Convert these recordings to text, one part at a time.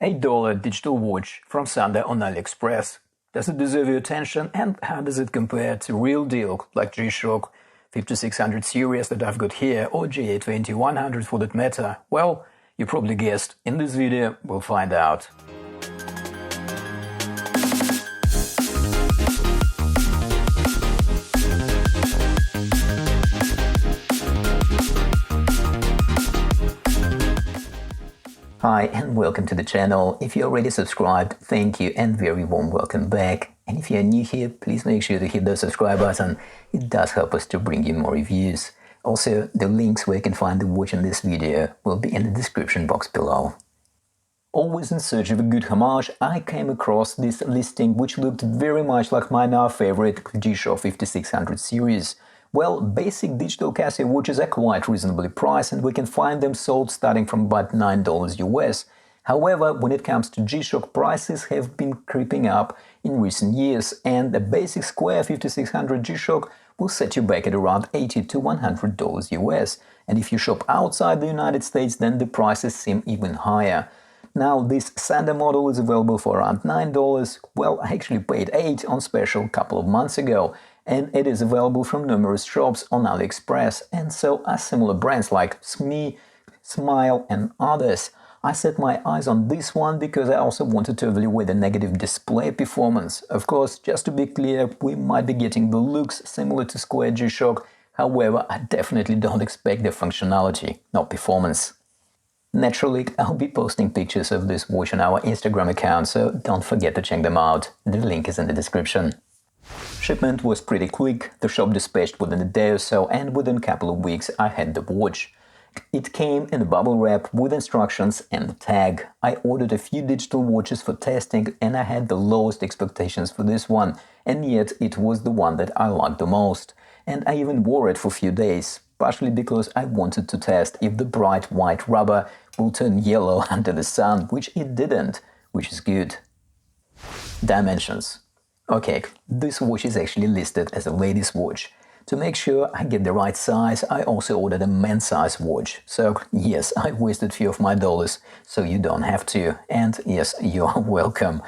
$8 digital watch from Sanda on AliExpress. Does it deserve your attention, and how does it compare to real deal like G-Shock 5600 series that I've got here, or GA2100 for that matter? Well, you probably guessed. In this video we'll find out. Hi and welcome to the channel. If you're already subscribed, thank you and very warm welcome back. And if you're new here, please make sure to hit the subscribe button. It does help us to bring you more reviews. Also, the links where you can find the watch in this video will be in the description box below. Always in search of a good homage, I came across this listing which looked very much like my now favorite G-Shock 5600 series. Well, basic digital Casio watches are quite reasonably priced and we can find them sold starting from about $9 US. However, when it comes to G-Shock, prices have been creeping up in recent years, and the basic square 5600 G-Shock will set you back at around $80 to $100 US. And if you shop outside the United States, then the prices seem even higher. Now, this Sanda model is available for around $9. Well, I actually paid $8 on special a couple of months ago, and it is available from numerous shops on AliExpress, and so are similar brands like SME, Smile and others. I set my eyes on this one because I also wanted to evaluate the negative display performance. Of course, just to be clear, we might be getting the looks similar to Square G-Shock, however, I definitely don't expect the functionality, no performance. Naturally, I'll be posting pictures of this watch on our Instagram account, so don't forget to check them out. The link is in the description. Shipment was pretty quick, the shop dispatched within a day or so, and within a couple of weeks I had the watch. It came in a bubble wrap with instructions and the tag. I ordered a few digital watches for testing and I had the lowest expectations for this one, and yet it was the one that I liked the most. And I even wore it for a few days, partially because I wanted to test if the bright white rubber will turn yellow under the sun, which it didn't, which is good. Dimensions. Okay, this watch is actually listed as a ladies' watch. To make sure I get the right size, I also ordered a men's size watch. So yes, I wasted a few of my dollars, so you don't have to. And yes, you are welcome.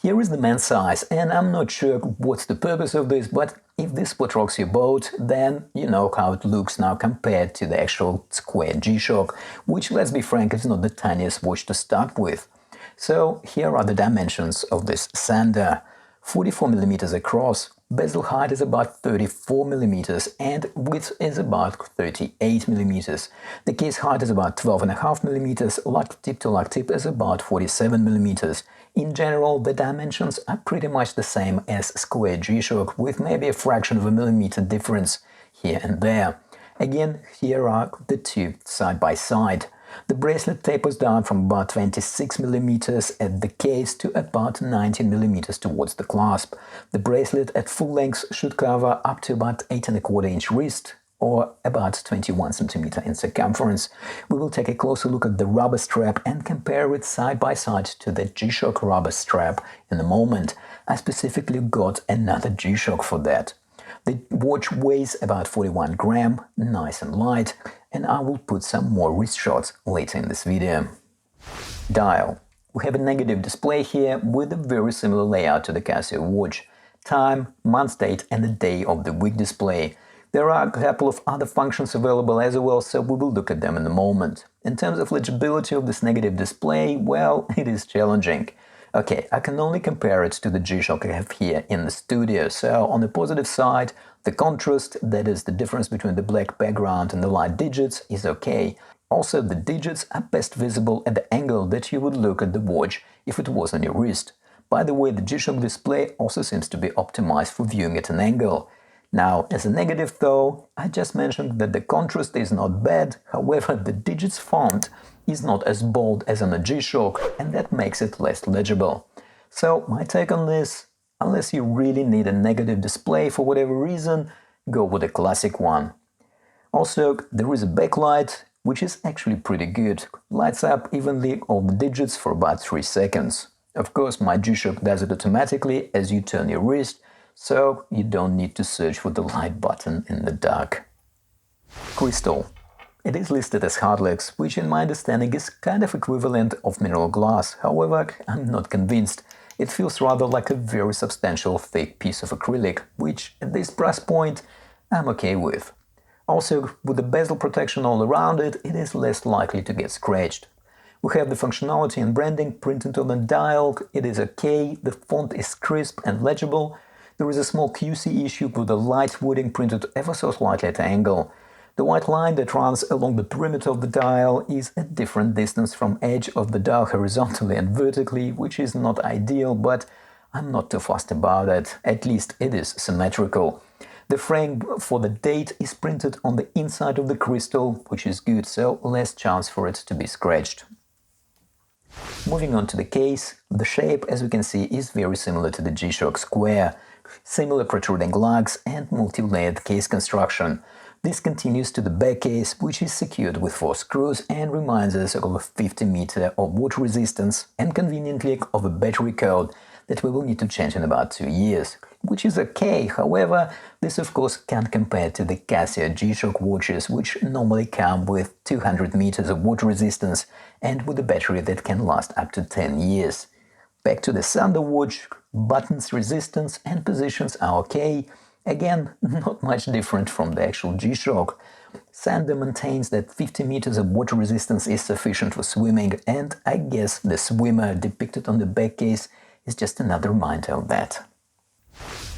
Here is the men's size, and I'm not sure what's the purpose of this, but if this what rocks your boat, then you know how it looks now compared to the actual Square G-Shock, which, let's be frank, is not the tiniest watch to start with. So here are the dimensions of this Sanda. 44mm across, bezel height is about 34mm and width is about 38mm. The case height is about 12.5mm, lock tip to lock tip is about 47mm. In general, the dimensions are pretty much the same as Square G-Shock, with maybe a fraction of a millimeter difference here and there. Again, here are the two side by side. The bracelet tapers down from about 26mm at the case to about 19mm towards the clasp. The bracelet at full length should cover up to about 8¼ inch wrist, or about 21 cm in circumference. We will take a closer look at the rubber strap and compare it side by side to the G-Shock rubber strap in a moment. I specifically got another G-Shock for that. The watch weighs about 41 grams, nice and light, and I will put some more wrist shots later in this video. Dial. We have a negative display here with a very similar layout to the Casio watch. Time, month date and the day of the week display. There are a couple of other functions available as well, so we will look at them in a moment. In terms of legibility of this negative display, well, it is challenging. Okay, I can only compare it to the G-Shock I have here in the studio, so on the positive side, the contrast, that is the difference between the black background and the light digits, is okay. Also, the digits are best visible at the angle that you would look at the watch if it was on your wrist. By the way, the G-Shock display also seems to be optimized for viewing at an angle. Now, as a negative though, I just mentioned that the contrast is not bad, however, the digits font is not as bold as on a G-Shock, and that makes it less legible. So, my take on this, unless you really need a negative display for whatever reason, go with a classic one. Also, there is a backlight, which is actually pretty good. Lights up evenly all the digits for about 3 seconds. Of course, my G-Shock does it automatically as you turn your wrist, so you don't need to search for the light button in the dark. Crystal. It is listed as hardlex, which in my understanding is kind of equivalent of mineral glass. However, I'm not convinced. It feels rather like a very substantial thick piece of acrylic, which at this price point I'm okay with. Also, with the bezel protection all around it, it is less likely to get scratched. We have the functionality and branding printed on the dial, it is okay, the font is crisp and legible. There is a small QC issue with the light wording printed ever so slightly at an angle. The white line that runs along the perimeter of the dial is a different distance from edge of the dial horizontally and vertically, which is not ideal, but I'm not too fussed about it. At least it is symmetrical. The frame for the date is printed on the inside of the crystal, which is good, so less chance for it to be scratched. Moving on to the case, the shape, as we can see, is very similar to the G-Shock Square. Similar protruding lugs and multi-layered case construction. This continues to the back case, which is secured with 4 screws and reminds us of a 50 meter of water resistance and conveniently of a battery code that we will need to change in about 2 years, which is okay. However, this of course can't compare to the Casio G-Shock watches, which normally come with 200 meters of water resistance and with a battery that can last up to 10 years. Back to the Sanda watch, buttons, resistance and positions are okay. Again, not much different from the actual G-Shock. Sanda maintains that 50 meters of water resistance is sufficient for swimming, and I guess the swimmer depicted on the back case is just another reminder of that.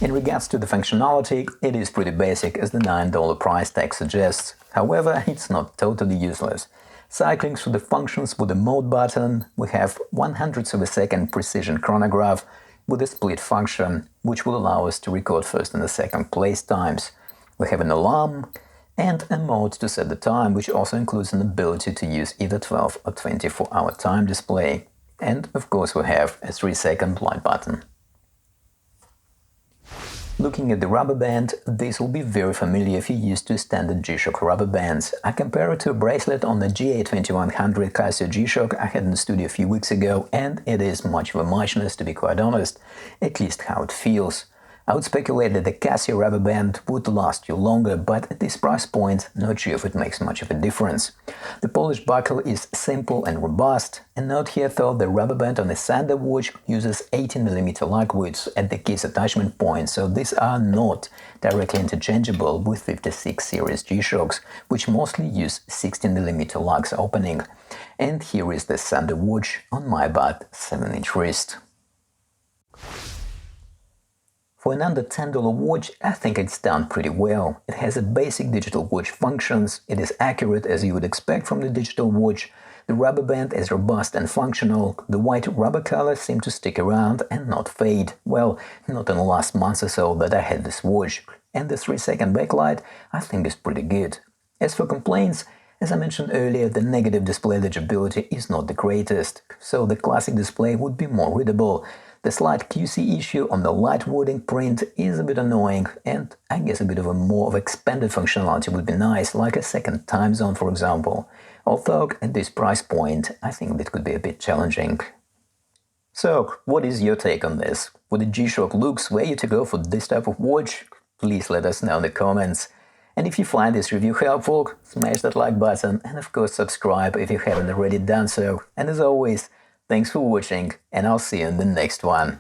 In regards to the functionality, it is pretty basic as the $9 price tag suggests. However, it's not totally useless. Cycling through the functions with the mode button, we have 100ths of a second precision chronograph with a split function, which will allow us to record first and second place times. We have an alarm and a mode to set the time, which also includes an ability to use either 12 or 24-hour time display. And of course we have a 3-second light button. Looking at the rubber band, this will be very familiar if you're used to standard G-Shock rubber bands. I compare it to a bracelet on the GA2100 Casio G-Shock I had in the studio a few weeks ago, and it is much of a muchness, to be quite honest, at least how it feels. I would speculate that the Casio rubber band would last you longer, but at this price point, not sure if it makes much of a difference. The polished buckle is simple and robust, and note here though the rubber band on the Sanda watch uses 18mm lug widths at the case attachment point, so these are not directly interchangeable with 56 series G-Shocks, which mostly use 16mm lugs opening. And here is the Sanda watch on my about 7-inch wrist. For an under $10 watch, I think it's done pretty well. It has a basic digital watch functions, it is accurate as you would expect from the digital watch, the rubber band is robust and functional, the white rubber colors seem to stick around and not fade. Well, not in the last month or so that I had this watch. And the 3-second backlight I think is pretty good. As for complaints, as I mentioned earlier, the negative display legibility is not the greatest, so the classic display would be more readable. The slight QC issue on the light wording print is a bit annoying, and I guess a bit of a more expanded functionality would be nice, like a second time zone for example. Although at this price point, I think that could be a bit challenging. So, what is your take on this? Would the G-Shock look sway you to go for this type of watch? Please let us know in the comments. And if you find this review helpful, smash that like button and of course subscribe if you haven't already done so. And as always, thanks for watching, and I'll see you in the next one.